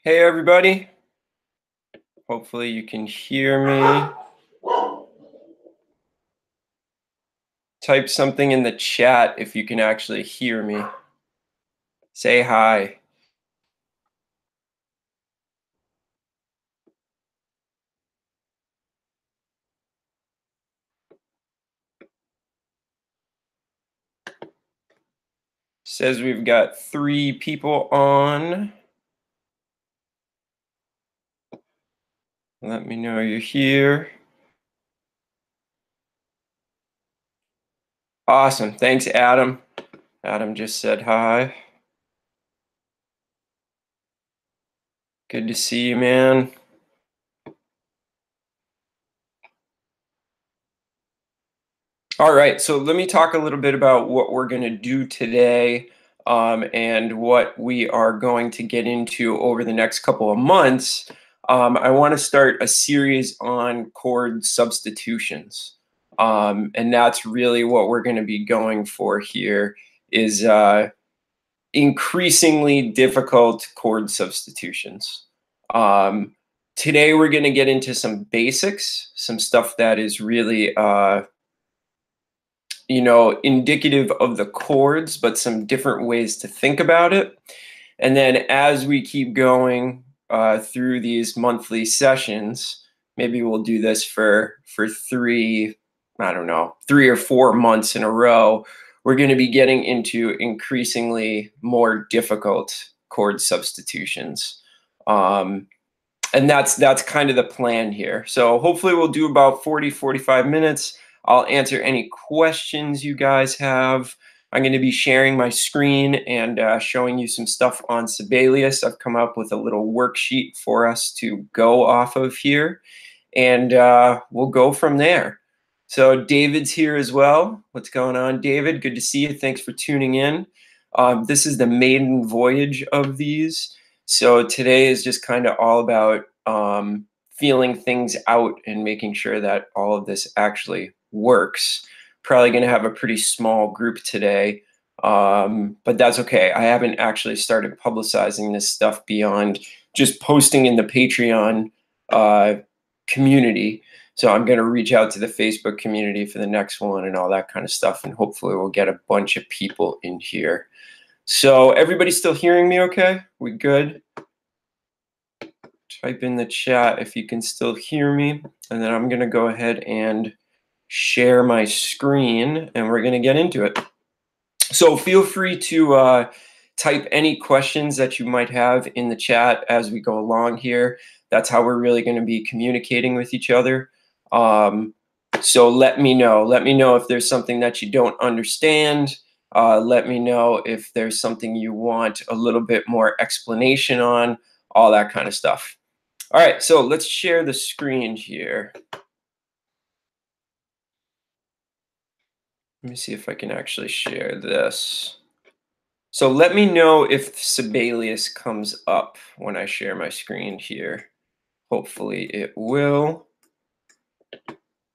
Hey everybody, hopefully you can hear me. Type something in the chat if you can actually hear me. Say hi. Says we've got 3 people on. Let me know you're here. Awesome, thanks Adam. Adam just said hi. Good to see you, man. All right, so let me talk a little bit about what we're going to do today and what we are going to get into over the next couple of months. I want to start a series on chord substitutions. And that's really what we're going to be going for here is increasingly difficult chord substitutions. Today we're going to get into some basics, some stuff that is really indicative of the chords, but some different ways to think about it. And then as we keep going through these monthly sessions, maybe we'll do this for 3 or 4 months in a row. We're going to be getting into increasingly more difficult chord substitutions. And that's kind of the plan here. So hopefully we'll do about 45 minutes. I'll answer any questions you guys have. I'm going to be sharing my screen and showing you some stuff on Sibelius. I've come up with a little worksheet for us to go off of here, and we'll go from there. So David's here as well. What's going on, David? Good to see you. Thanks for tuning in. This is the maiden voyage of these. So today is just kind of all about feeling things out and making sure that all of this actually works. Probably going to have a pretty small group today, but that's okay. I haven't actually started publicizing this stuff beyond just posting in the Patreon community. So I'm going to reach out to the Facebook community for the next one and all that kind of stuff, and hopefully we'll get a bunch of people in here. So everybody still hearing me okay? We good? Type in the chat if you can still hear me, and then I'm going to go ahead and share my screen and we're going to get into it. So feel free to type any questions that you might have in the chat as we go along here. That's how we're really going to be communicating with each other. So let me know. Let me know if there's something that you don't understand. Let me know if there's something you want a little bit more explanation on, all that kind of stuff. All right, so let's share the screen here. Let me see if I can actually share this. So let me know if Sibelius comes up when I share my screen here. Hopefully it will.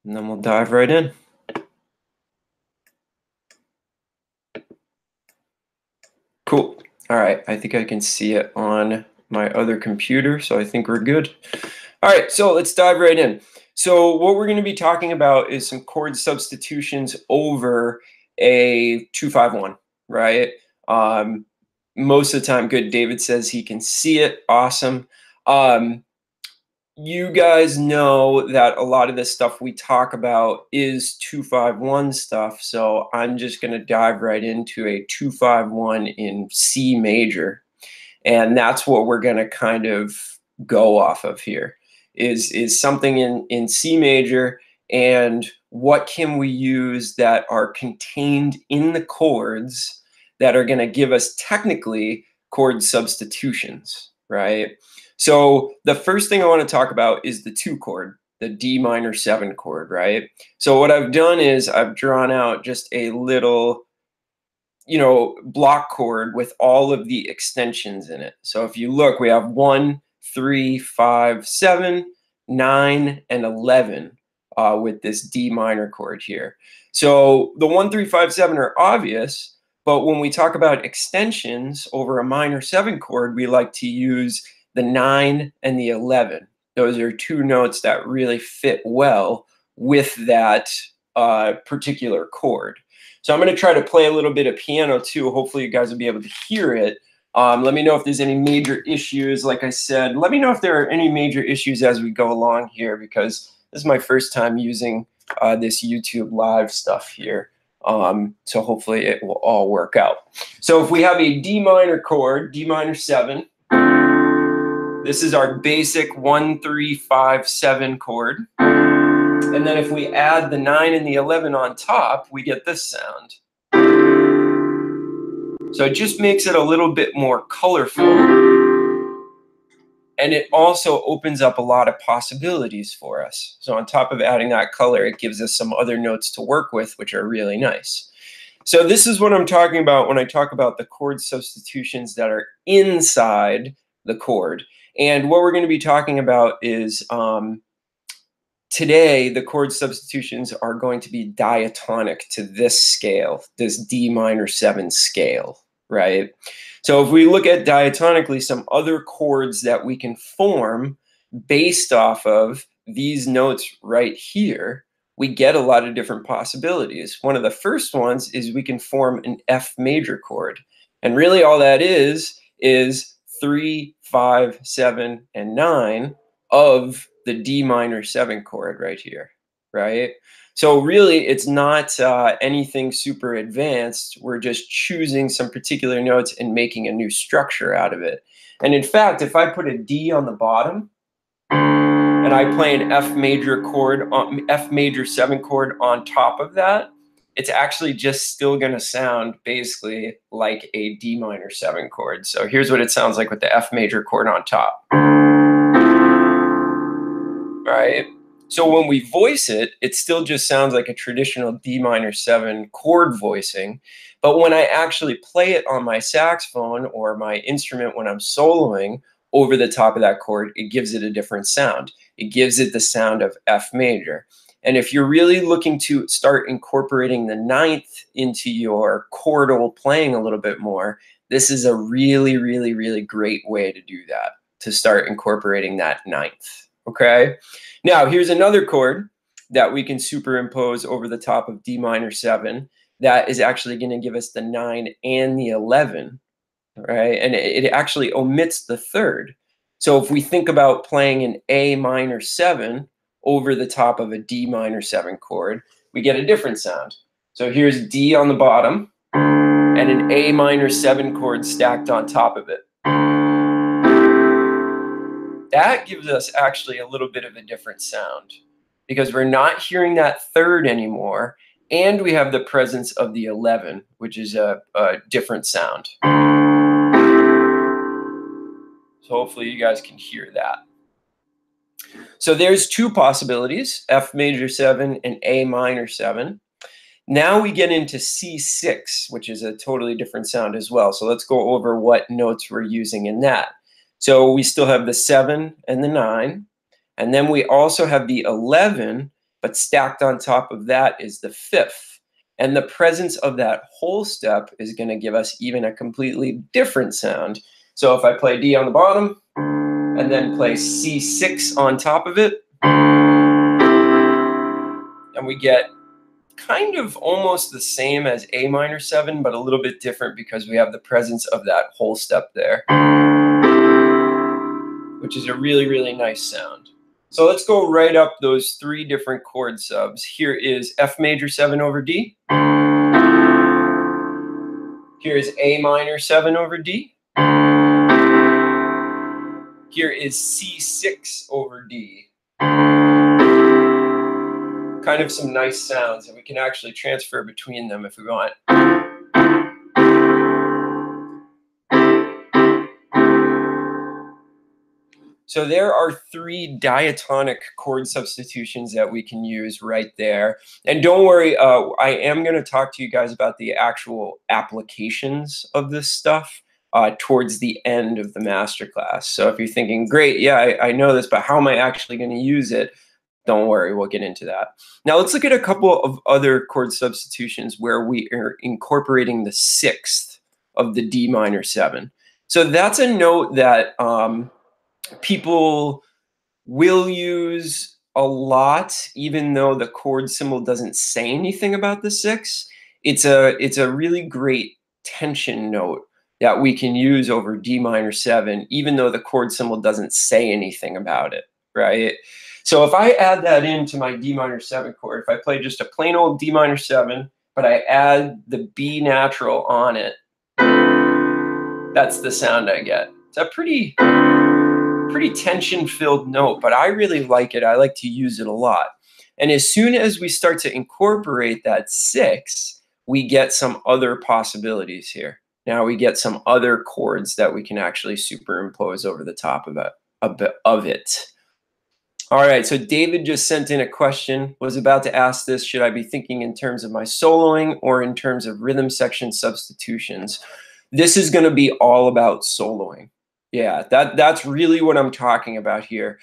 And then we'll dive right in. Cool. All right, I think I can see it on my other computer, so I think we're good. All right, so let's dive right in. So what we're going to be talking about is some chord substitutions over a 2-5-1, right? Most of the time, good. David says he can see it. Awesome. You guys know that a lot of this stuff we talk about is 2-5-1 stuff. So I'm just going to dive right into a 2-5-1 in C major. And that's what we're going to kind of go off of here is something in C major, and what can we use that are contained in the chords that are going to give us technically chord substitutions, right? So the first thing I want to talk about is the 2 chord, the D minor 7 chord, right? So what I've done is I've drawn out just a little block chord with all of the extensions in it. So if you look, we have 1, 3, 5, 7, 9, and 11 with this D minor chord here. So the 1, 3, 5, 7 are obvious, but when we talk about extensions over a minor 7 chord, we like to use the 9 and the 11. Those are two notes that really fit well with that particular chord. So I'm going to try to play a little bit of piano too. Hopefully you guys will be able to hear it. Let me know if there's any major issues. Like I said, let me know if there are any major issues as we go along here, because this is my first time using this YouTube live stuff here. So hopefully it will all work out. So if we have a D minor chord, D minor 7, this is our basic 1, 3, 5, 7 chord. And then if we add the 9 and the 11 on top, we get this sound. So it just makes it a little bit more colorful. And it also opens up a lot of possibilities for us. So on top of adding that color, it gives us some other notes to work with, which are really nice. So this is what I'm talking about when I talk about the chord substitutions that are inside the chord. And what we're going to be talking about is today, the chord substitutions are going to be diatonic to this scale, this D minor 7 scale, right? So if we look at diatonically some other chords that we can form based off of these notes right here, we get a lot of different possibilities. One of the first ones is we can form an F major chord. And really all that is 3, 5, 7, and 9 of the D minor 7 chord right here, right? So really, it's not anything super advanced. We're just choosing some particular notes and making a new structure out of it. And in fact, if I put a D on the bottom and I play an F major chord, F major 7 chord on top of that, it's actually just still going to sound basically like a D minor 7 chord. So here's what it sounds like with the F major chord on top. Right? So when we voice it, it still just sounds like a traditional D minor 7 chord voicing. But when I actually play it on my saxophone or my instrument when I'm soloing over the top of that chord, it gives it a different sound. It gives it the sound of F major. And if you're really looking to start incorporating the 9th into your chordal playing a little bit more, this is a really, really, really great way to do that, to start incorporating that 9th. Okay, now here's another chord that we can superimpose over the top of D minor 7 that is actually going to give us the 9 and the 11, right? And it actually omits the 3rd. So if we think about playing an A minor 7 over the top of a D minor 7 chord, we get a different sound. So here's D on the bottom and an A minor 7 chord stacked on top of it. That gives us actually a little bit of a different sound because we're not hearing that 3rd anymore, and we have the presence of the 11, which is a different sound. So hopefully you guys can hear that. So there's two possibilities, F major 7 and A minor 7. Now we get into C6, which is a totally different sound as well. So let's go over what notes we're using in that. So we still have the 7 and the 9, and then we also have the 11, but stacked on top of that is the 5th. And the presence of that whole step is going to give us even a completely different sound. So if I play D on the bottom and then play C6 on top of it, and we get kind of almost the same as A minor 7, but a little bit different because we have the presence of that whole step there, which is a really, really nice sound. So let's go right up those 3 different chord subs. Here is F major 7 over D. Here is A minor 7 over D. Here is C6 over D. Kind of some nice sounds, and we can actually transfer between them if we want. So there are 3 diatonic chord substitutions that we can use right there. And don't worry, I am going to talk to you guys about the actual applications of this stuff towards the end of the masterclass. So if you're thinking, great, yeah, I know this, but how am I actually going to use it? Don't worry, we'll get into that. Now let's look at a couple of other chord substitutions where we are incorporating the 6th of the D minor 7. So that's a note that people will use a lot, even though the chord symbol doesn't say anything about the 6. It's a really great tension note that we can use over D minor 7, even though the chord symbol doesn't say anything about it, right? So if I add that into my D minor 7 chord, if I play just a plain old D minor 7, but I add the B natural on it, that's the sound I get. It's a pretty tension-filled note, but I really like it. I like to use it a lot. And as soon as we start to incorporate that 6, we get some other possibilities here. Now we get some other chords that we can actually superimpose over the top of it. All right, so David just sent in a question, was about to ask this, should I be thinking in terms of my soloing or in terms of rhythm section substitutions? This is going to be all about soloing. Yeah, that's really what I'm talking about here.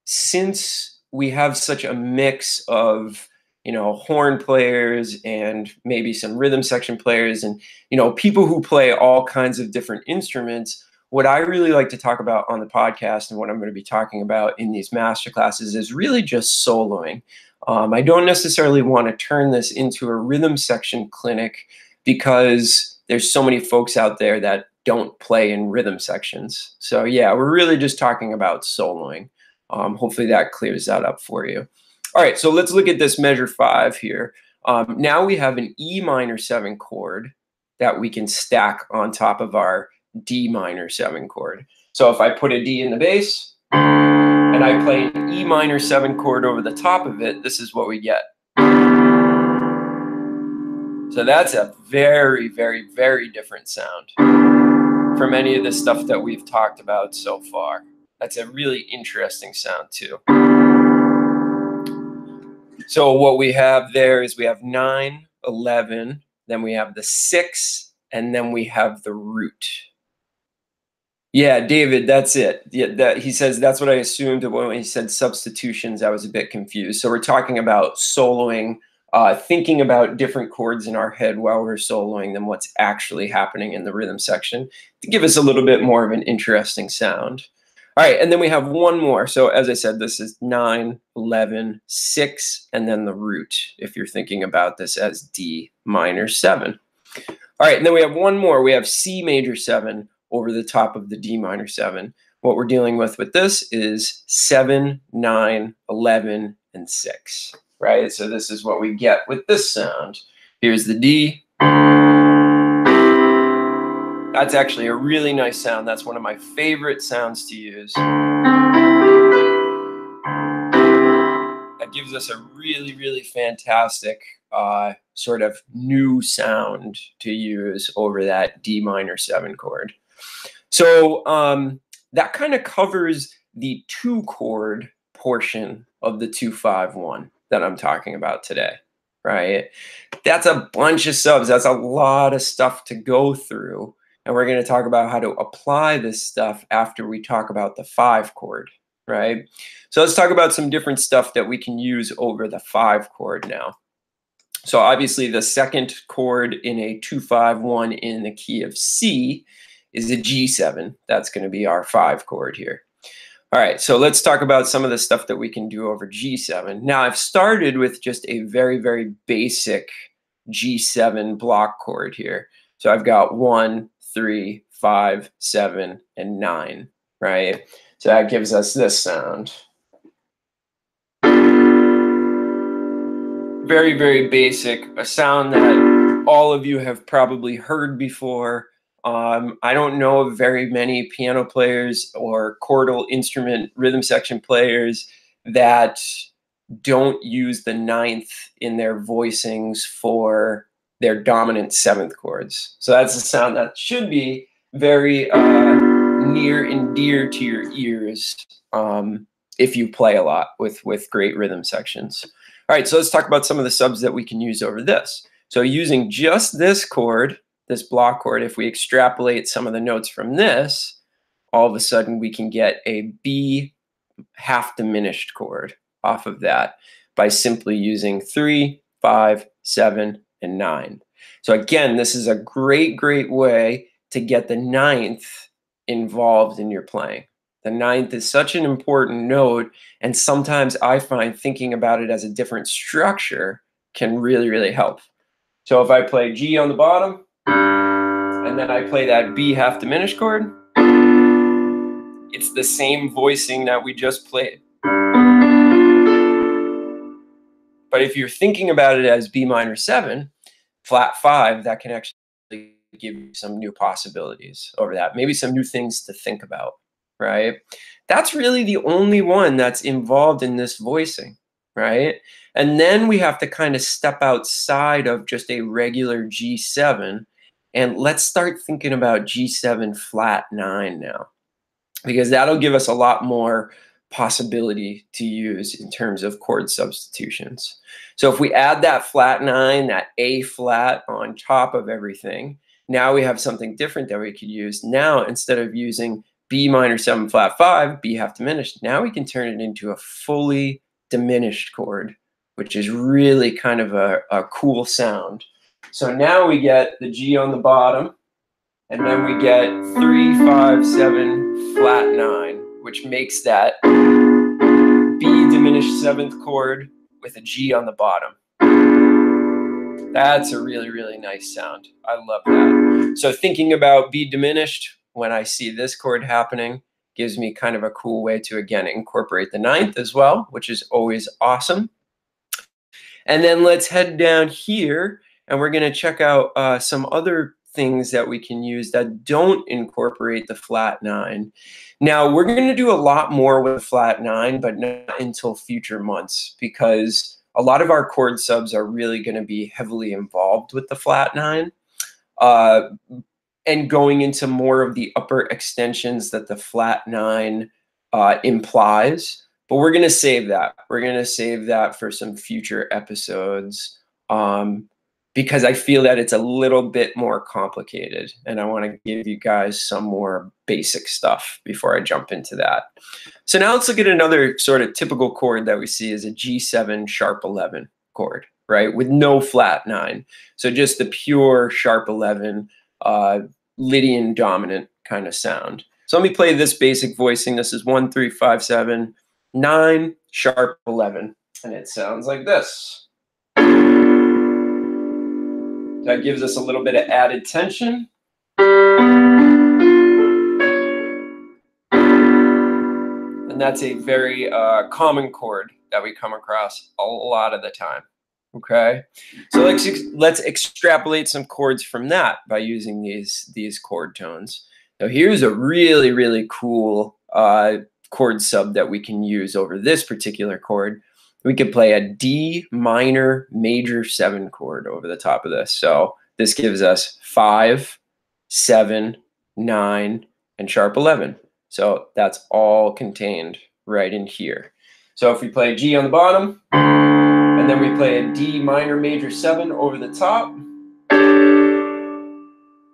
Since we have such a mix of, horn players and maybe some rhythm section players and, people who play all kinds of different instruments, what I really like to talk about on the podcast and what I'm going to be talking about in these masterclasses is really just soloing. I don't necessarily want to turn this into a rhythm section clinic because there's so many folks out there that don't play in rhythm sections. So yeah, we're really just talking about soloing. Hopefully that clears that up for you. All right, so let's look at this measure 5 here. Now we have an E minor 7 chord that we can stack on top of our D minor 7 chord. So if I put a D in the bass and I play an E minor 7 chord over the top of it, this is what we get. So that's a very, very, very different sound from any of the stuff that we've talked about so far. That's a really interesting sound too. So what we have there is we have 9, 11, then we have the 6, and then we have the root. Yeah, David, that's it. Yeah, he says that's what I assumed when he said substitutions. I was a bit confused. So we're talking about soloing, thinking about different chords in our head while we're soloing than what's actually happening in the rhythm section to give us a little bit more of an interesting sound. All right, and then we have one more. So as I said, this is 9, 11, 6, and then the root, if you're thinking about this as D minor 7. All right, and then we have one more. We have C major 7 over the top of the D minor 7. What we're dealing with this is 7, 9, 11, and 6, right? So this is what we get with this sound. Here's the D. That's actually a really nice sound. That's one of my favorite sounds to use. That gives us a really, really fantastic sort of new sound to use over that D minor 7 chord. So that kind of covers the 2 chord portion of the 2-5-1 that I'm talking about today, right? That's a bunch of subs. That's a lot of stuff to go through. And we're going to talk about how to apply this stuff after we talk about the 5 chord, right? So let's talk about some different stuff that we can use over the 5 chord now. So obviously the second chord in a 2-5-1 in the key of C is a G7. That's going to be our 5 chord here. All right, so let's talk about some of the stuff that we can do over G7. Now I've started with just a very, very basic G7 block chord here. So I've got 1, 3, 5, 7, and 9, right? So that gives us this sound. Very, very basic, a sound that all of you have probably heard before. I don't know of very many piano players or chordal instrument rhythm section players that don't use the 9th in their voicings for their dominant 7th chords. So that's a sound that should be very near and dear to your ears if you play a lot with great rhythm sections. All right, so let's talk about some of the subs that we can use over this. So using just this chord, this block chord, if we extrapolate some of the notes from this, all of a sudden we can get a B half diminished chord off of that by simply using 3, 5, 7, and 9. So again, this is a great, great way to get the 9th involved in your playing, The ninth is such an important note, and sometimes I find thinking about it as a different structure can really, really help. So if I play G on the bottom, and then I play that B half diminished chord, it's the same voicing that we just played. But if you're thinking about it as B minor 7, flat 5, that can actually give you some new possibilities over that. Maybe some new things to think about, right? That's really the only one that's involved in this voicing, right? And then we have to kind of step outside of just a regular G7 and let's start thinking about G7 flat 9 now, because that'll give us a lot more possibility to use in terms of chord substitutions. So if we add that flat 9, that A flat on top of everything, now we have something different that we could use. Now, instead of using B minor 7 flat 5, B half diminished, now we can turn it into a fully diminished chord, which is really kind of a cool sound. So now we get the G on the bottom, and then we get 3, 5, 7, flat 9, which makes that B diminished 7th chord with a G on the bottom. That's a really, really nice sound. I love that. So thinking about B diminished when I see this chord happening gives me kind of a cool way to, again, incorporate the ninth as well, which is always awesome. And then let's head down here, and we're going to check out some other things that we can use that don't incorporate the flat 9. Now, we're going to do a lot more with flat 9, but not until future months, because a lot of our chord subs are really going to be heavily involved with the flat 9 and going into more of the upper extensions that the flat 9 implies. But we're going to save that. We're going to save that for some future episodes. Because I feel that it's a little bit more complicated, and I want to give you guys some more basic stuff before I jump into that. So now let's look at another sort of typical chord that we see as a G7 sharp 11 chord, right, with no flat 9. So just the pure sharp 11 Lydian dominant kind of sound. So let me play this basic voicing. This is 1, 3, 5, 7, 9, sharp 11, and it sounds like this. That gives us a little bit of added tension. And that's a very common chord that we come across a lot of the time. Okay, so let's extrapolate some chords from that by using these chord tones. So here's a really, really cool chord sub that we can use over this particular chord. We could play a D minor major 7 chord over the top of this. So this gives us 5, 7, 9, and sharp 11. So that's all contained right in here. So if we play G on the bottom, and then we play a D minor major 7 over the top,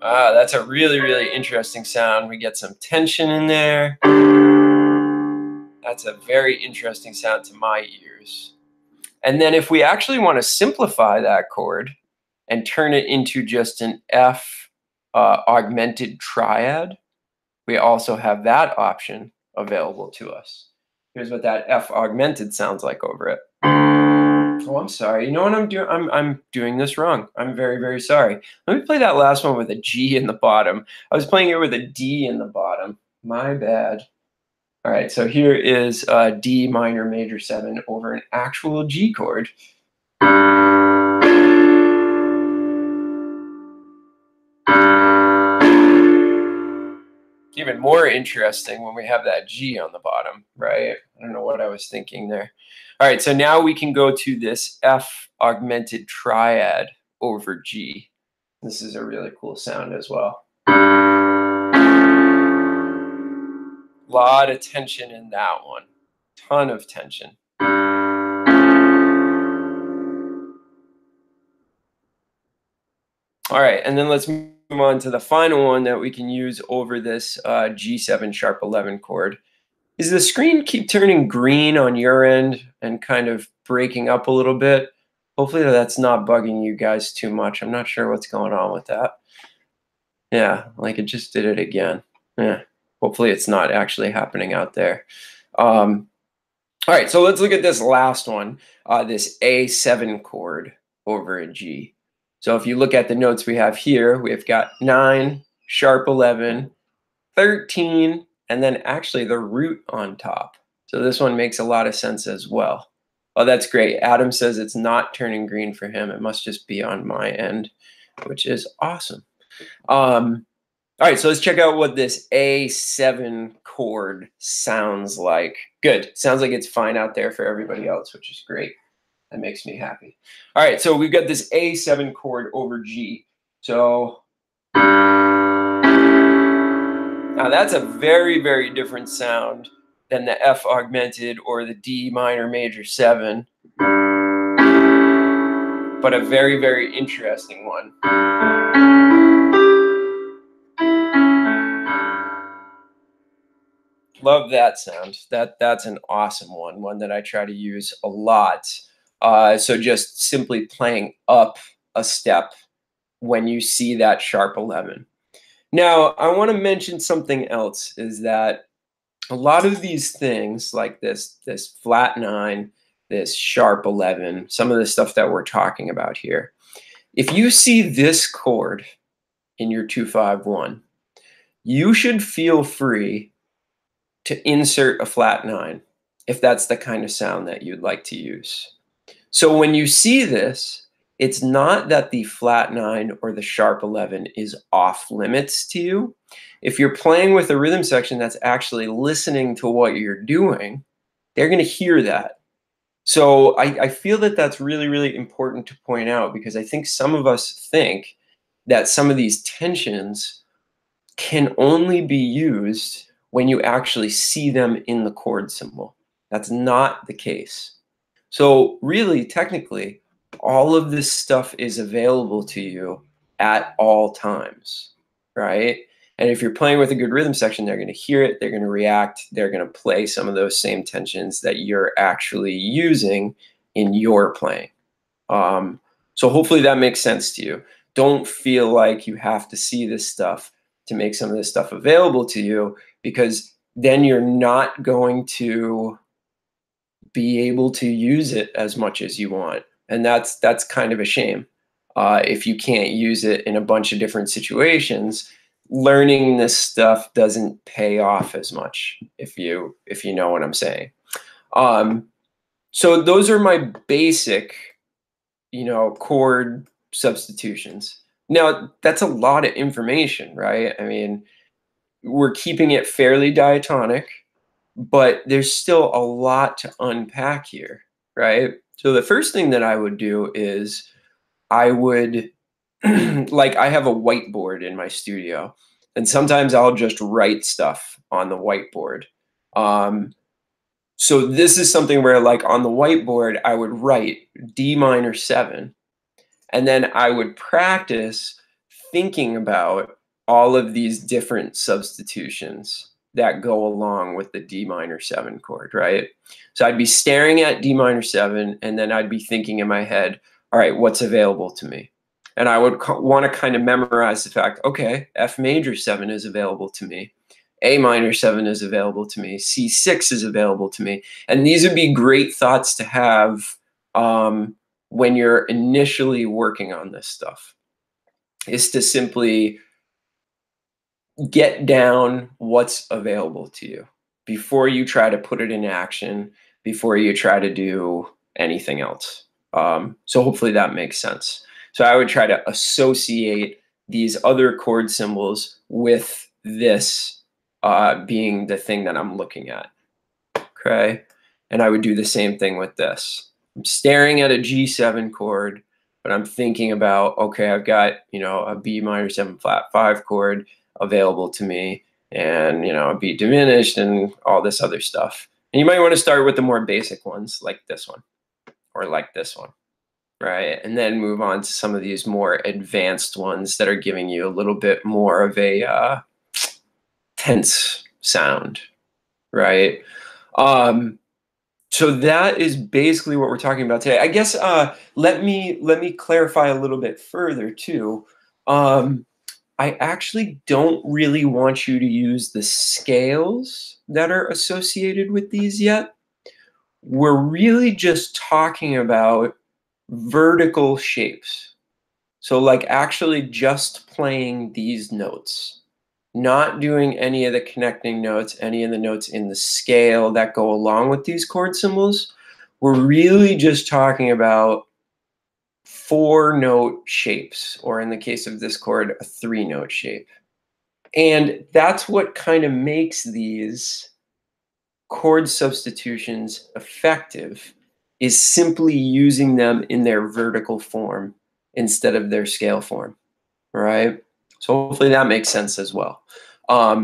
that's a really, really interesting sound. We get some tension in there. That's a very interesting sound to my ears. And then if we actually want to simplify that chord and turn it into just an F augmented triad, we also have that option available to us. Here's what that F augmented sounds like over it. Oh, I'm sorry. You know what I'm doing? I'm doing this wrong. I'm very, very sorry. Let me play that last one with a G in the bottom. I was playing it with a D in the bottom. My bad. All right, so here is D minor major 7 over an actual G chord. Even more interesting when we have that G on the bottom, right? I don't know what I was thinking there. All right, so now we can go to this F augmented triad over G. This is a really cool sound as well. Lot of tension in that one. Ton of tension. All right, and then let's move on to the final one that we can use over this G7 sharp 11 chord. Is the screen keep turning green on your end and kind of breaking up a little bit? Hopefully that's not bugging you guys too much. I'm not sure what's going on with that. Yeah, like it just did it again. Yeah. Hopefully it's not actually happening out there. All right, so let's look at this last one, this A7 chord over a G. So if you look at the notes we have here, we've got 9, sharp 11, 13, and then actually the root on top. So this one makes a lot of sense as well. Oh, that's great. Adam says it's not turning green for him. It must just be on my end, which is awesome. All right, so let's check out what this A7 chord sounds like. Good. Sounds like it's fine out there for everybody else, which is great. That makes me happy. All right, so we've got this A7 chord over G. So now that's a very, very different sound than the F augmented or the D minor major 7, but a very, very interesting one. Love that sound. That's an awesome one that I try to use a lot. So just simply playing up a step when you see that sharp 11. Now, I want to mention something else is that a lot of these things like this flat 9, this sharp 11, some of the stuff that we're talking about here. If you see this chord in your 2-5-1, you should feel free to insert a flat 9 if that's the kind of sound that you'd like to use. So when you see this, it's not that the flat 9 or the sharp 11 is off limits to you. If you're playing with a rhythm section that's actually listening to what you're doing, they're going to hear that. So I feel that that's really, really important to point out, because I think some of us think that some of these tensions can only be used when you actually see them in the chord symbol. That's not the case. So really, technically, all of this stuff is available to you at all times, right? And if you're playing with a good rhythm section, they're going to hear it, they're going to react, they're going to play some of those same tensions that you're actually using in your playing. So hopefully that makes sense to you. Don't feel like you have to see this stuff to make some of this stuff available to you, because then you're not going to be able to use it as much as you want. And that's kind of a shame. If you can't use it in a bunch of different situations, learning this stuff doesn't pay off as much, if you know what I'm saying. So those are my basic, chord substitutions. Now, that's a lot of information, right? I mean, we're keeping it fairly diatonic, but there's still a lot to unpack here, right? So the first thing that I would do is I would, like, I have a whiteboard in my studio, and sometimes I'll just write stuff on the whiteboard. So this is something where, like, on the whiteboard, I would write D minor 7, and then I would practice thinking about all of these different substitutions that go along with the D minor 7 chord, right? So I'd be staring at D minor 7, and then I'd be thinking in my head, all right, what's available to me? And I would want to kind of memorize the fact, okay, F major 7 is available to me. A minor 7 is available to me. C6 is available to me. And these would be great thoughts to have when you're initially working on this stuff, is to simply get down what's available to you before you try to put it in action, before you try to do anything else. So hopefully that makes sense. So I would try to associate these other chord symbols with this being the thing that I'm looking at. Okay. And I would do the same thing with this. I'm staring at a G7 chord, but I'm thinking about, okay, I've got, a B minor 7 flat 5 chord available to me, and, a B diminished and all this other stuff. And you might want to start with the more basic ones like this one or like this one, right? And then move on to some of these more advanced ones that are giving you a little bit more of a tense sound, right? So that is basically what we're talking about today. I guess let me clarify a little bit further too. I actually don't really want you to use the scales that are associated with these yet. We're really just talking about vertical shapes. So like actually just playing these notes, not doing any of the connecting notes, any of the notes in the scale that go along with these chord symbols. We're really just talking about 4-note shapes, or in the case of this chord, a 3-note shape. And that's what kind of makes these chord substitutions effective, is simply using them in their vertical form instead of their scale form, right? So hopefully that makes sense as well. Let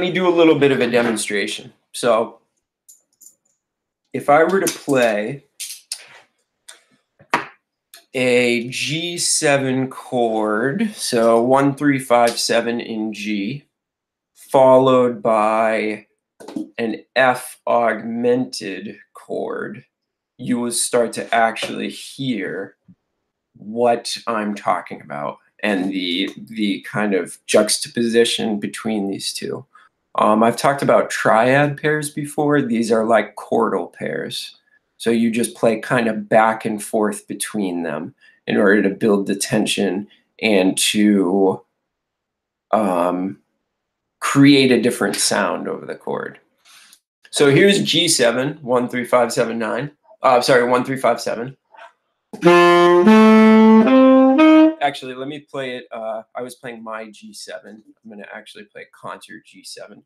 me do a little bit of a demonstration. So if I were to play a G7 chord, so 1, 3, 5, 7 in G, followed by an F augmented chord, you will start to actually hear what I'm talking about and the kind of juxtaposition between these two. I've talked about triad pairs before. These are like chordal pairs. So you just play kind of back and forth between them in order to build the tension and to create a different sound over the chord. So here's G7, 1, 3, 5, 7, 9. Sorry, 1, 3, 5, 7. Actually, let me play it. I was playing my G7. I'm going to actually play concert G7.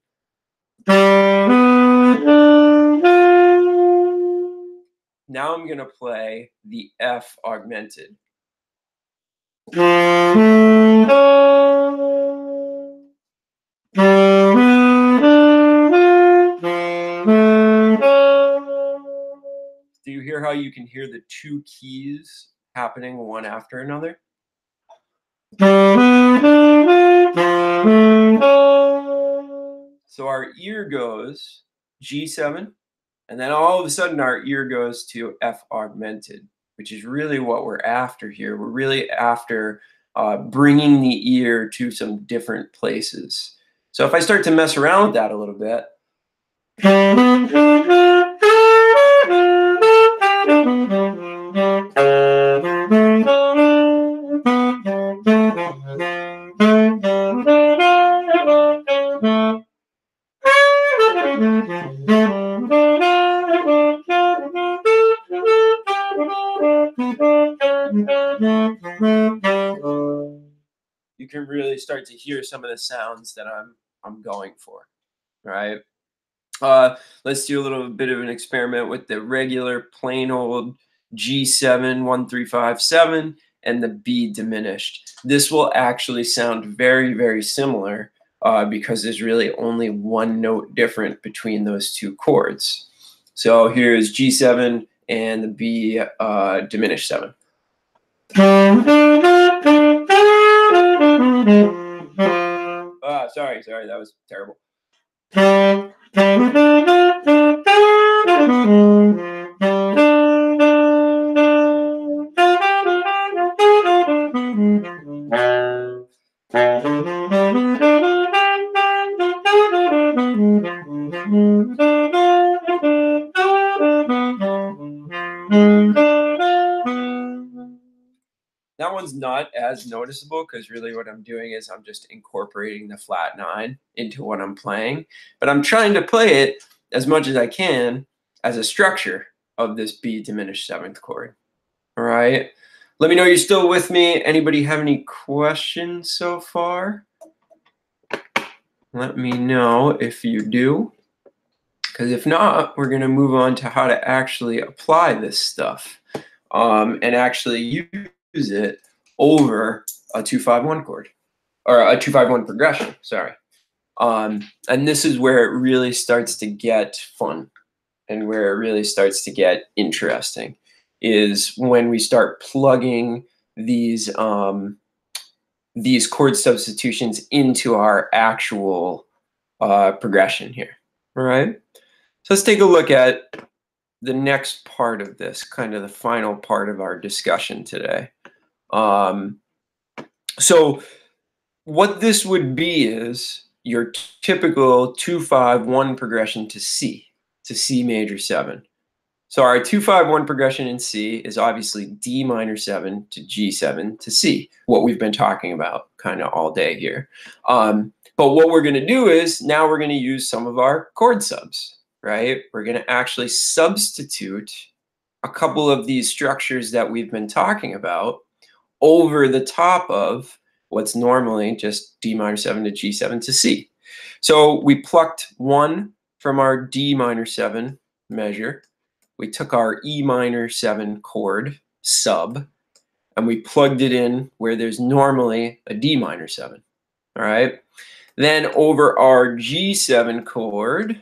Now I'm going to play the F augmented. Do you hear how you can hear the two keys happening one after another? So our ear goes G7, and then all of a sudden our ear goes to F augmented, which is really what we're after here. We're really after bringing the ear to some different places. So if I start to mess around with that a little bit, you can really start to hear some of the sounds that I'm going for, right? Let's do a little bit of an experiment with the regular plain old G7, 1, 3, 5, 7, and the B diminished. This will actually sound very, very similar because there's really only one note different between those two chords. So here's G7 and the B diminished 7. Sorry, that was terrible. That one's not as noticeable because really what I'm doing is I'm just incorporating the flat 9 into what I'm playing. But I'm trying to play it as much as I can as a structure of this B diminished 7th chord. All right. Let me know you're still with me. Anybody have any questions so far? Let me know if you do. Because if not, we're going to move on to how to actually apply this stuff and actually use it over a 2-5-1 chord, or a 2-5-1 progression, sorry. And this is where it really starts to get fun and where it really starts to get interesting, is when we start plugging these chord substitutions into our actual progression here, all right? So let's take a look at the next part of this, kind of the final part of our discussion today. So what this would be is your typical 2-5-1 progression to C major 7. So our 2-5-1 progression in C is obviously D minor 7 to G7 to C, what we've been talking about kind of all day here. But what we're going to do is now we're going to use some of our chord subs, right? We're going to actually substitute a couple of these structures that we've been talking about over the top of what's normally just D minor 7 to G7 to C. So we plucked 1 from our D minor 7 measure. We took our E minor 7 chord sub and we plugged it in where there's normally a D minor 7. All right. Then over our G7 chord,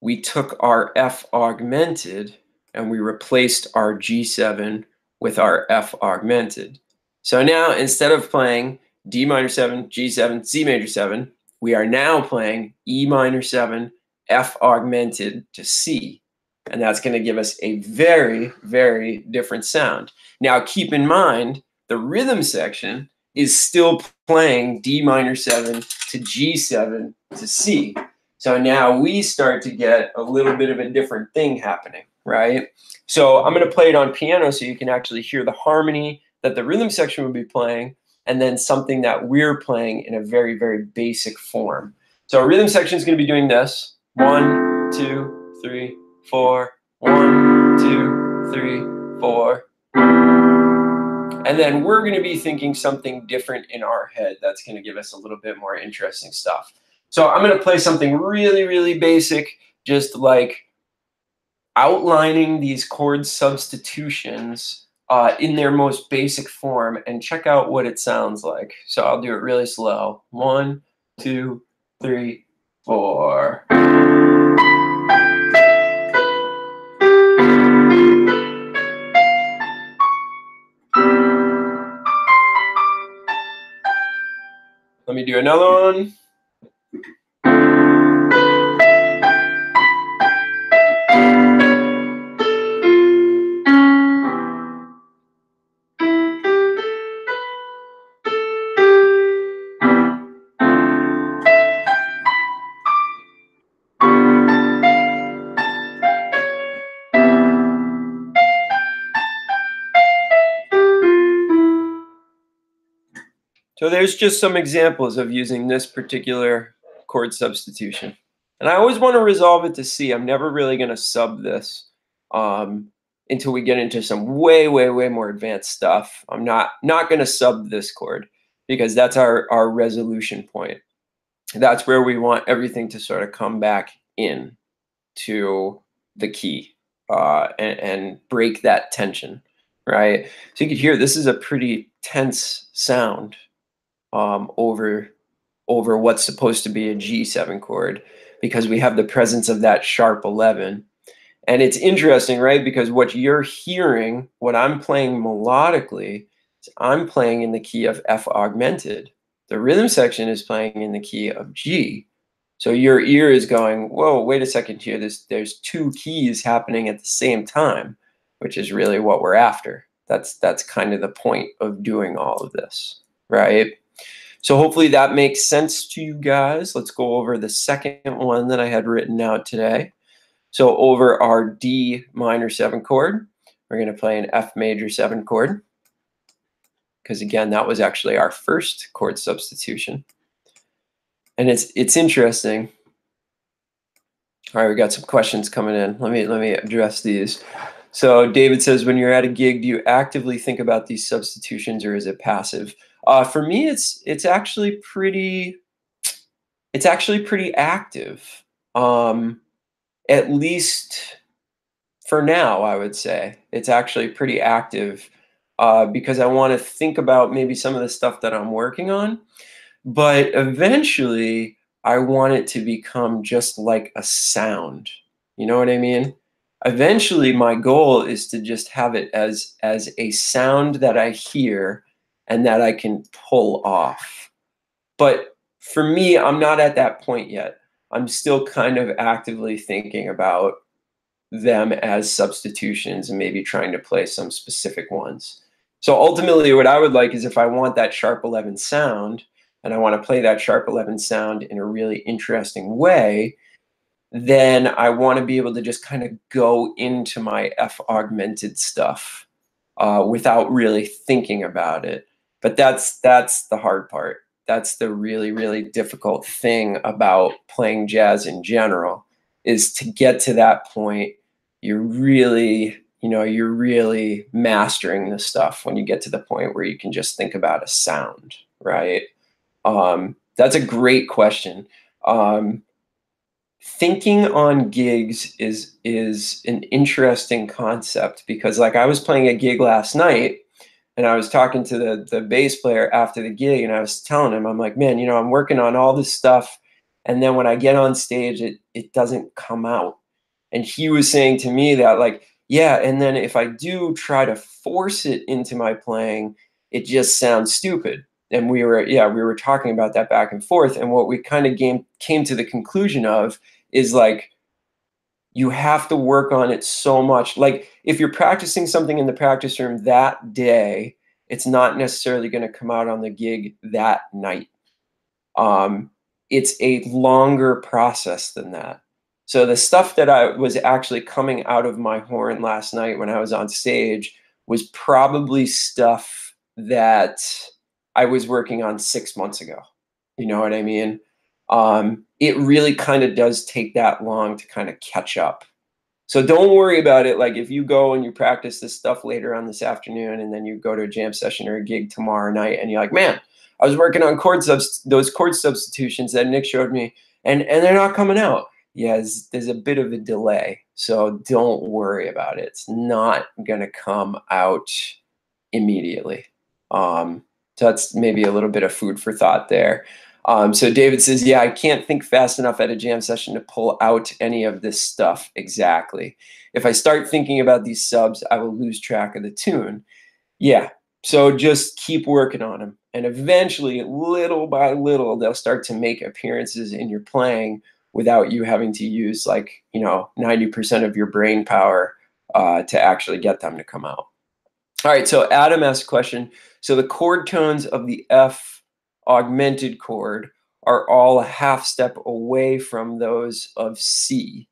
we took our F augmented and we replaced our G7 with our F augmented. So now instead of playing D minor 7, G7, C major 7, we are now playing E minor 7, F augmented to C. And that's going to give us a very, very different sound. Now keep in mind, the rhythm section is still playing D minor 7 to G7 to C. So now we start to get a little bit of a different thing happening, right? So I'm going to play it on piano so you can actually hear the harmony that the rhythm section would be playing, and then something that we're playing in a very, very basic form. So our rhythm section is going to be doing this. 1, 2, 3, 4. 1, 2, 3, 4. And then we're going to be thinking something different in our head that's going to give us a little bit more interesting stuff. So I'm going to play something really, really basic, just like outlining these chord substitutions in their most basic form, and check out what it sounds like. So I'll do it really slow. 1, 2, 3, 4. Let me do another one. So there's just some examples of using this particular chord substitution. And I always want to resolve it to C. I'm never really going to sub this until we get into some way, way, way more advanced stuff. I'm not going to sub this chord because that's our resolution point. That's where we want everything to sort of come back in to the key and break that tension, right? So you can hear this is a pretty tense sound over what's supposed to be a G7 chord, because we have the presence of that sharp 11. And it's interesting, right? Because what you're hearing, what I'm playing melodically, is I'm playing in the key of F augmented. The rhythm section is playing in the key of G. So your ear is going, whoa, wait a second here. There's two keys happening at the same time, which is really what we're after. That's kind of the point of doing all of this, right? So hopefully that makes sense to you guys. Let's go over the second one that I had written out today. So over our D minor 7 chord, we're going to play an F major 7 chord, because again, that was actually our first chord substitution. And it's interesting. All right, we got some questions coming in. Let me address these. So David says, when you're at a gig, do you actively think about these substitutions, or is it passive? For me, it's actually pretty active. At least for now, I would say it's actually pretty active because I want to think about maybe some of the stuff that I'm working on, but eventually I want it to become just like a sound. You know what I mean? Eventually, my goal is to just have it as a sound that I hear and that I can pull off. But for me, I'm not at that point yet. I'm still kind of actively thinking about them as substitutions and maybe trying to play some specific ones. So ultimately what I would like is if I want that sharp 11 sound and I want to play that sharp 11 sound in a really interesting way, then I want to be able to just kind of go into my F augmented stuff without really thinking about it. But that's the hard part. That's the really, really difficult thing about playing jazz in general, is to get to that point. You're really, you're really mastering the stuff when you get to the point where you can just think about a sound, right? That's a great question. Thinking on gigs is an interesting concept, because like I was playing a gig last night and I was talking to the bass player after the gig, and I was telling him, I'm like, man, I'm working on all this stuff, and then when I get on stage, it doesn't come out. And he was saying to me that, like, yeah, and then if I do try to force it into my playing, it just sounds stupid. And we were talking about that back and forth, and what we kind of came to the conclusion of is, like, you have to work on it so much. Like, if you're practicing something in the practice room that day, it's not necessarily going to come out on the gig that night. It's a longer process than that. So the stuff that I was actually coming out of my horn last night when I was on stage was probably stuff that I was working on 6 months ago. You know what I mean? It really kind of does take that long to kind of catch up. So don't worry about it. Like, if you go and you practice this stuff later on this afternoon, and then you go to a jam session or a gig tomorrow night, and you're like, man, I was working on those chord substitutions that Nick showed me, and they're not coming out. Yeah, there's a bit of a delay. So don't worry about it. It's not gonna come out immediately. So that's maybe a little bit of food for thought there. So David says, yeah, I can't think fast enough at a jam session to pull out any of this stuff exactly. If I start thinking about these subs, I will lose track of the tune. Yeah, so just keep working on them. And eventually, little by little, they'll start to make appearances in your playing without you having to use, like, 90% of your brain power to actually get them to come out. All right, so Adam asked a question. So the chord tones of the F augmented chord are all a half step away from those of C.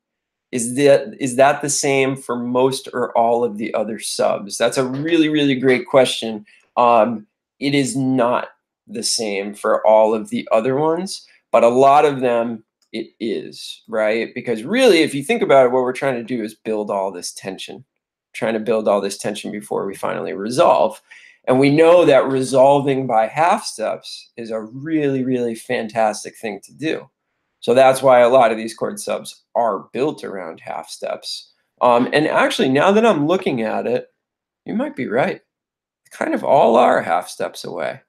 Is that the same for most or all of the other subs? That's a really, really great question. It is not the same for all of the other ones, but a lot of them it is, right? Because really, if you think about it, what we're trying to do is build all this tension, trying to build all this tension before we finally resolve. And we know that resolving by half steps is a really, really fantastic thing to do. So that's why a lot of these chord subs are built around half steps. And actually, now that I'm looking at it, you might be right. Kind of all are half steps away.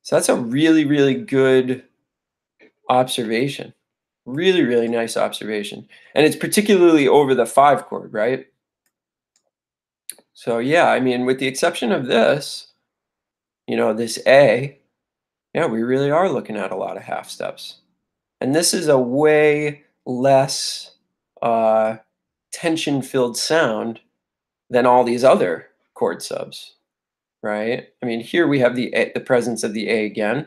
So that's a really, really good observation. Really, really nice observation. And it's particularly over the 5 chord, right? So yeah, I mean, with the exception of this, this A, yeah, we really are looking at a lot of half steps. And this is a way less tension-filled sound than all these other chord subs, right? I mean, here we have the presence of the A again,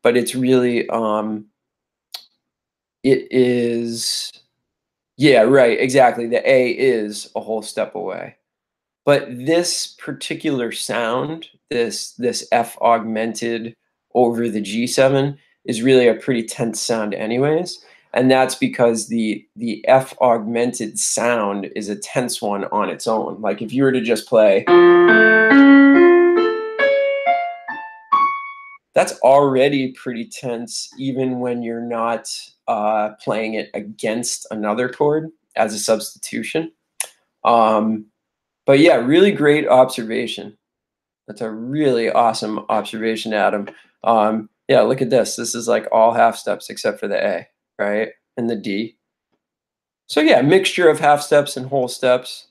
but it's really it is, yeah, right, exactly. The A is a whole step away. But this particular sound, this F augmented over the G7, is really a pretty tense sound anyways. And that's because the F augmented sound is a tense one on its own. Like, if you were to just play, that's already pretty tense, even when you're not playing it against another chord as a substitution. But yeah, really great observation. That's a really awesome observation, Adam. Yeah, look at this. This is like all half steps except for the A, right? And the D. So yeah, mixture of half steps and whole steps.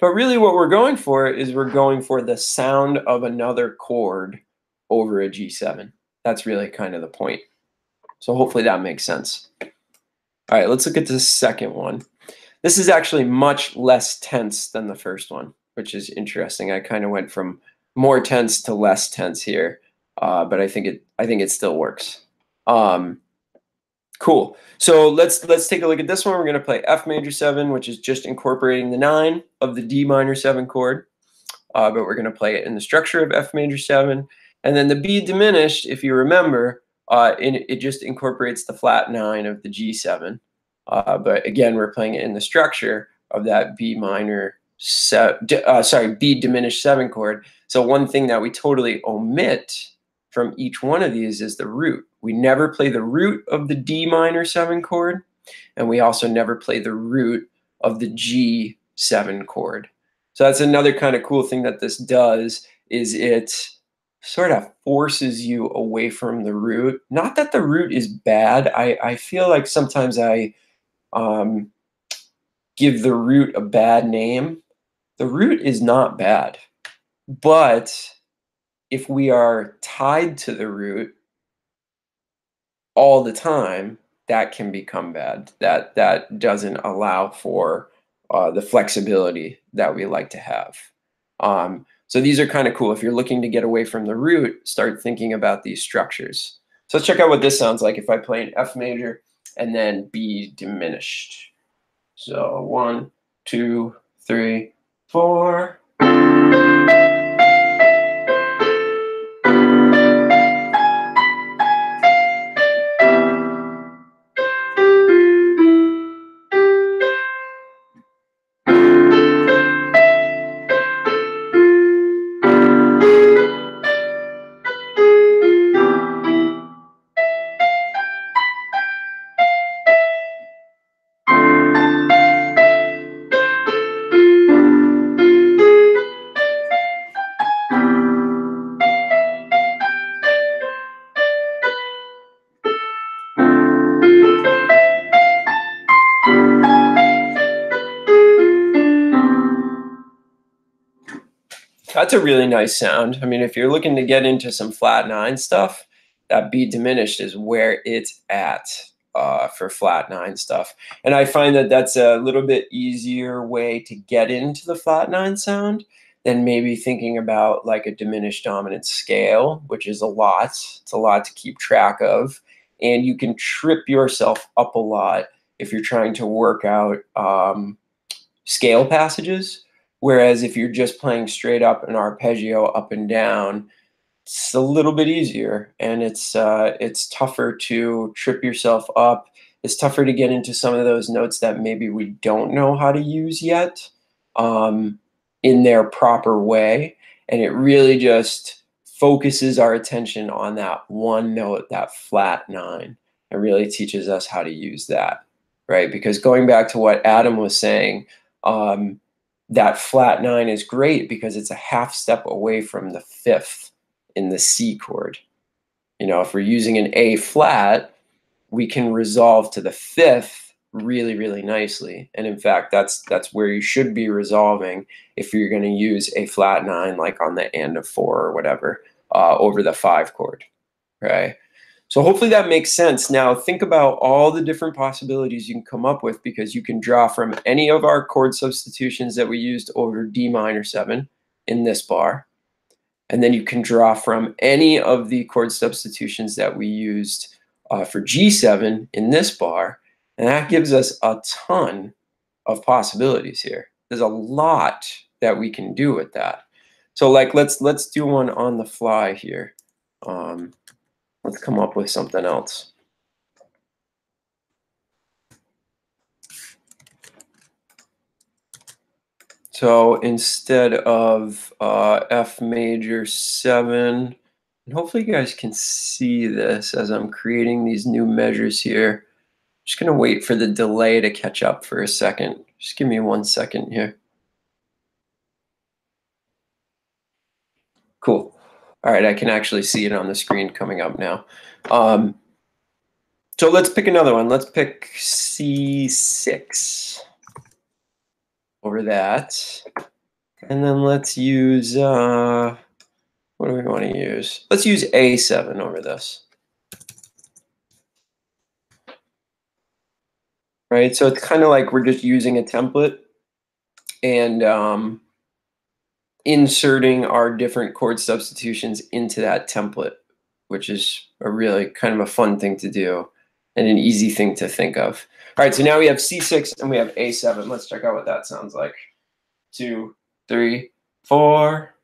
But really what we're going for is we're going for the sound of another chord over a G7. That's really kind of the point. So hopefully that makes sense. All right, let's look at the second one. This is actually much less tense than the first one, which is interesting. I kind of went from more tense to less tense here, but I think it still works. Cool. So let's take a look at this one. We're going to play F major 7, which is just incorporating the 9 of the D minor 7 chord, but we're going to play it in the structure of F major 7. And then the B diminished, if you remember, it just incorporates the flat 9 of the G7. But again, we're playing it in the structure of that B diminished 7 chord. So one thing that we totally omit from each one of these is the root. We never play the root of the D minor 7 chord, and we also never play the root of the G7 chord. So that's another kind of cool thing that this does, is it sort of forces you away from the root. Not that the root is bad. I feel like sometimes I give the root a bad name. The root is not bad, but if we are tied to the root all the time, that can become bad. That doesn't allow for the flexibility that we like to have. So these are kind of cool. If you're looking to get away from the root, start thinking about these structures. So let's check out what this sounds like if I play an F major and then B diminished. So 1, 2, 3, 4. That's a really nice sound. I mean, if you're looking to get into some flat 9 stuff, that B diminished is where it's at for flat 9 stuff. And I find that that's a little bit easier way to get into the flat 9 sound than maybe thinking about like a diminished dominant scale, which is a lot. It's a lot to keep track of. And you can trip yourself up a lot if you're trying to work out scale passages. Whereas if you're just playing straight up an arpeggio up and down, it's a little bit easier, and it's tougher to trip yourself up. It's tougher to get into some of those notes that maybe we don't know how to use yet in their proper way, and it really just focuses our attention on that one note, that flat 9, and really teaches us how to use that, right? Because going back to what Adam was saying, that flat 9 is great because it's a half step away from the 5th in the C chord. You know, if we're using an A flat, we can resolve to the 5th really, really nicely. And in fact, that's where you should be resolving if you're going to use a flat 9, like on the and of 4 or whatever, over the 5 chord, right? So hopefully that makes sense. Now think about all the different possibilities you can come up with, because you can draw from any of our chord substitutions that we used over D minor 7 in this bar. And then you can draw from any of the chord substitutions that we used for G7 in this bar. And that gives us a ton of possibilities here. There's a lot that we can do with that. So like let's do one on the fly here. Let's come up with something else. So instead of F major 7, and hopefully you guys can see this as I'm creating these new measures here. I'm just going to wait for the delay to catch up for a second. Just give me 1 second here. Cool. All right, I can actually see it on the screen coming up now. So let's pick another one. Let's pick C6 over that. And then let's use, what do we want to use? Let's use A7 over this. Right, so it's kind of like we're just using a template. And inserting our different chord substitutions into that template, which is a really kind of a fun thing to do and an easy thing to think of. All right, so now we have C6 and we have A7. Let's check out what that sounds like. 2, 3, 4.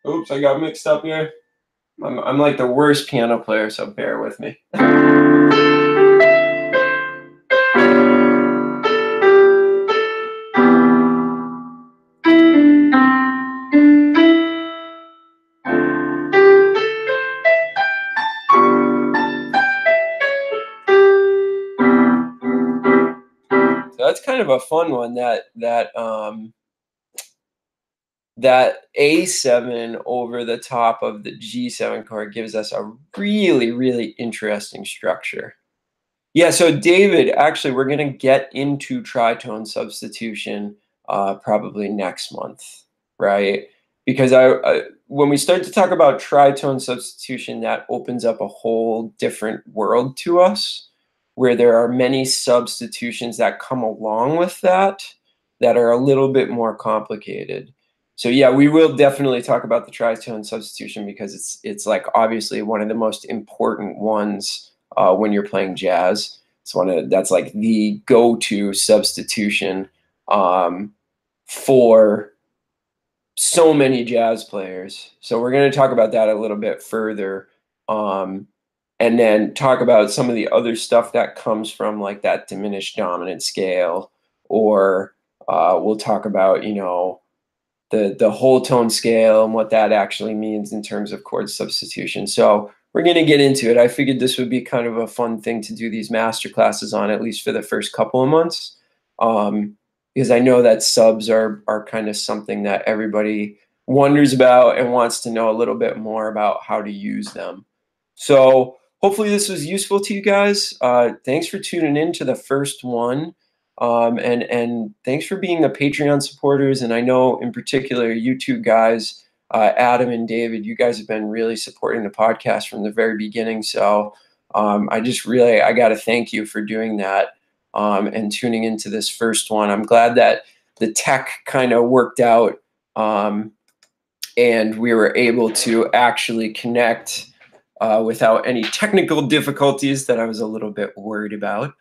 Oops, I got mixed up here. I'm like the worst piano player, so bear with me. So that's kind of a fun one. That A7 over the top of the G7 chord gives us a really, really interesting structure. Yeah, so David, actually, we're going to get into tritone substitution probably next month, right? Because when we start to talk about tritone substitution, that opens up a whole different world to us, where there are many substitutions that come along with that are a little bit more complicated. So yeah, we will definitely talk about the tritone substitution because it's like obviously one of the most important ones when you're playing jazz. That's like the go-to substitution for so many jazz players. So we're going to talk about that a little bit further, and then talk about some of the other stuff that comes from like that diminished dominant scale, or we'll talk about, you know, the whole tone scale and what that actually means in terms of chord substitution. So we're going to get into it. I figured this would be kind of a fun thing to do these master classes on, at least for the first couple of months, because I know that subs are kind of something that everybody wonders about and wants to know a little bit more about how to use them. So hopefully this was useful to you guys. Thanks for tuning in to the first one. And thanks for being the Patreon supporters. And I know in particular, you two guys, Adam and David, you guys have been really supporting the podcast from the very beginning. So I got to thank you for doing that and tuning into this first one. I'm glad that the tech kind of worked out and we were able to actually connect without any technical difficulties that I was a little bit worried about.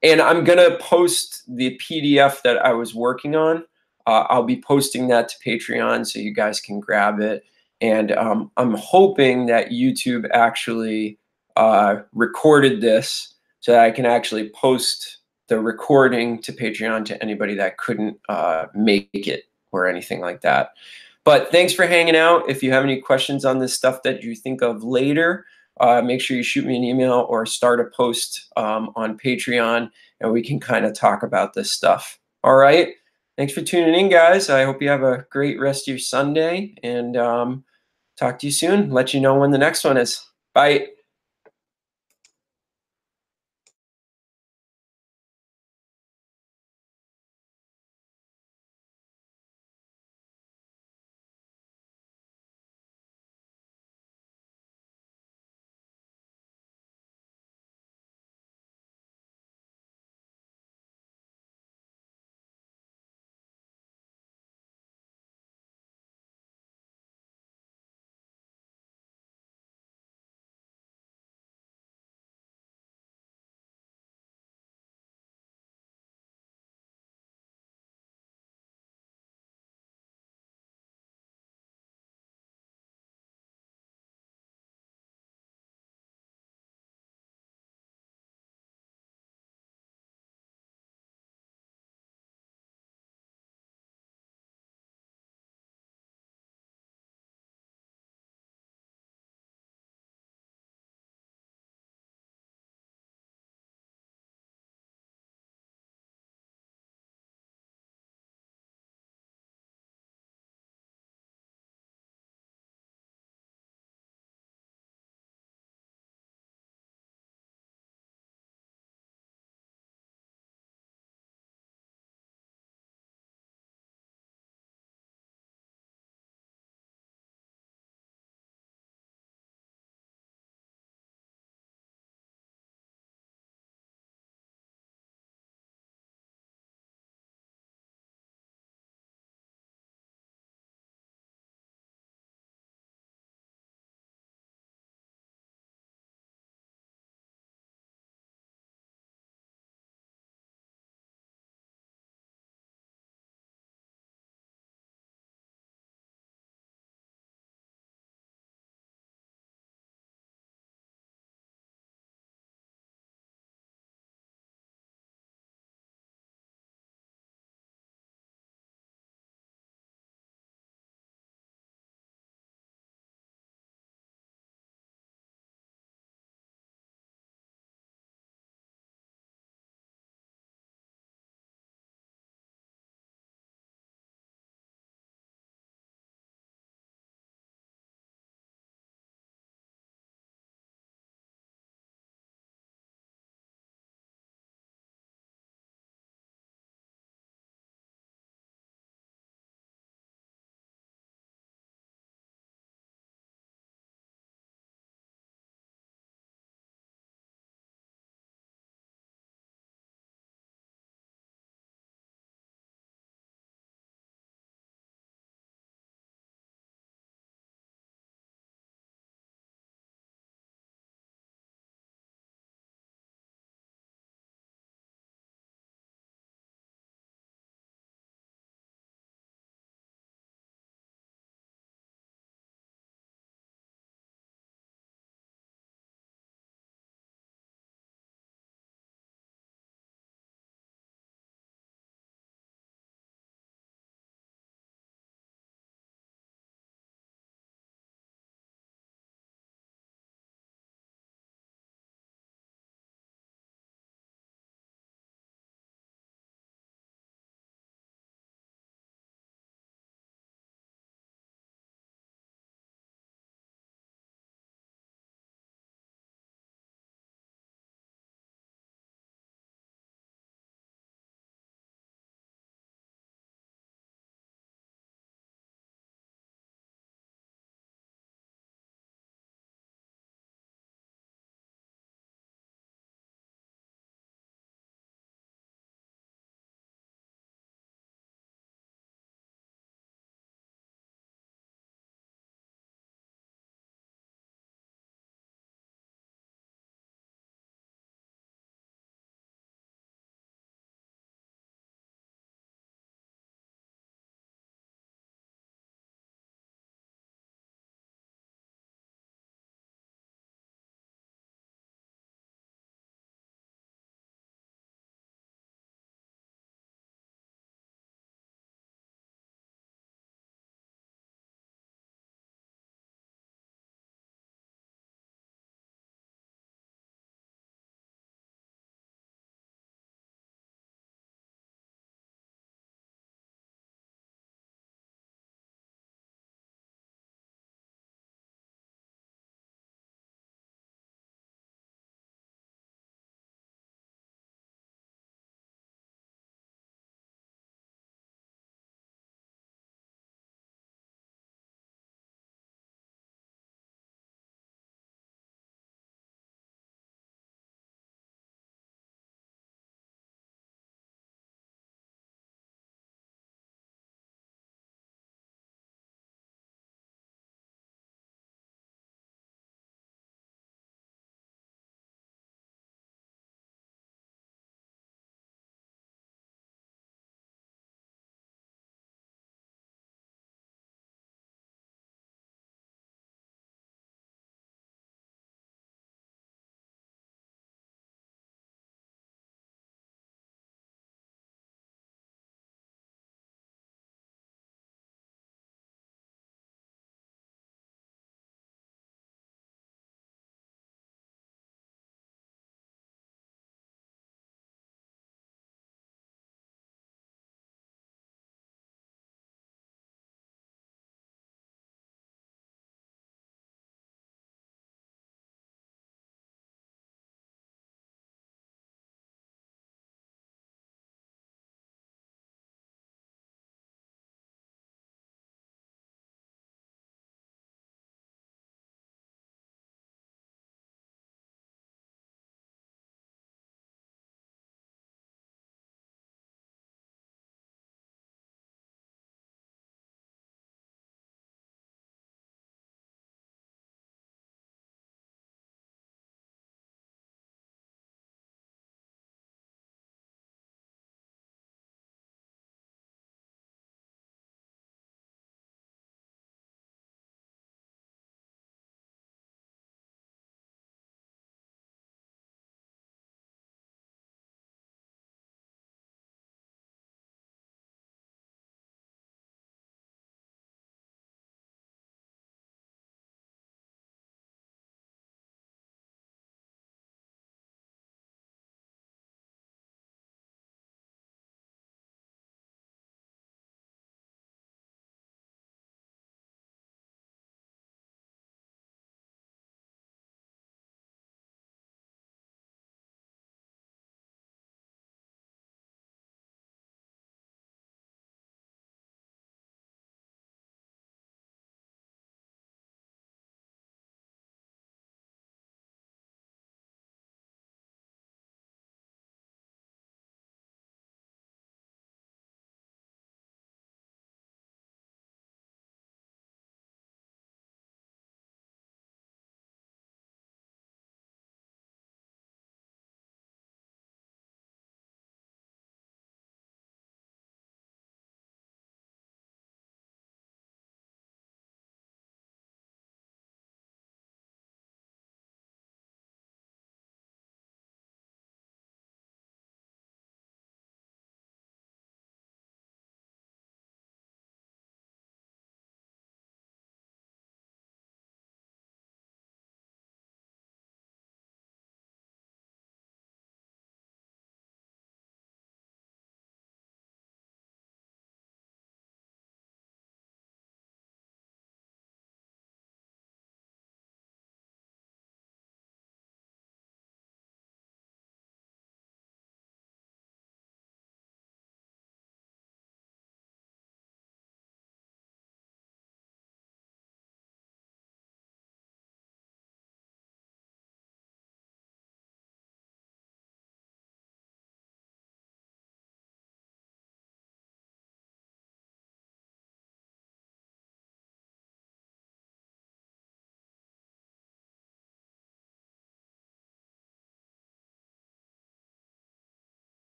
And I'm going to post the PDF that I was working on. I'll be posting that to Patreon so you guys can grab it. And I'm hoping that YouTube actually recorded this so that I can actually post the recording to Patreon to anybody that couldn't make it or anything like that. But thanks for hanging out. If you have any questions on this stuff that you think of later, make sure you shoot me an email or start a post on Patreon, and we can kind of talk about this stuff. All right. Thanks for tuning in, guys. I hope you have a great rest of your Sunday, and talk to you soon. Let you know when the next one is. Bye.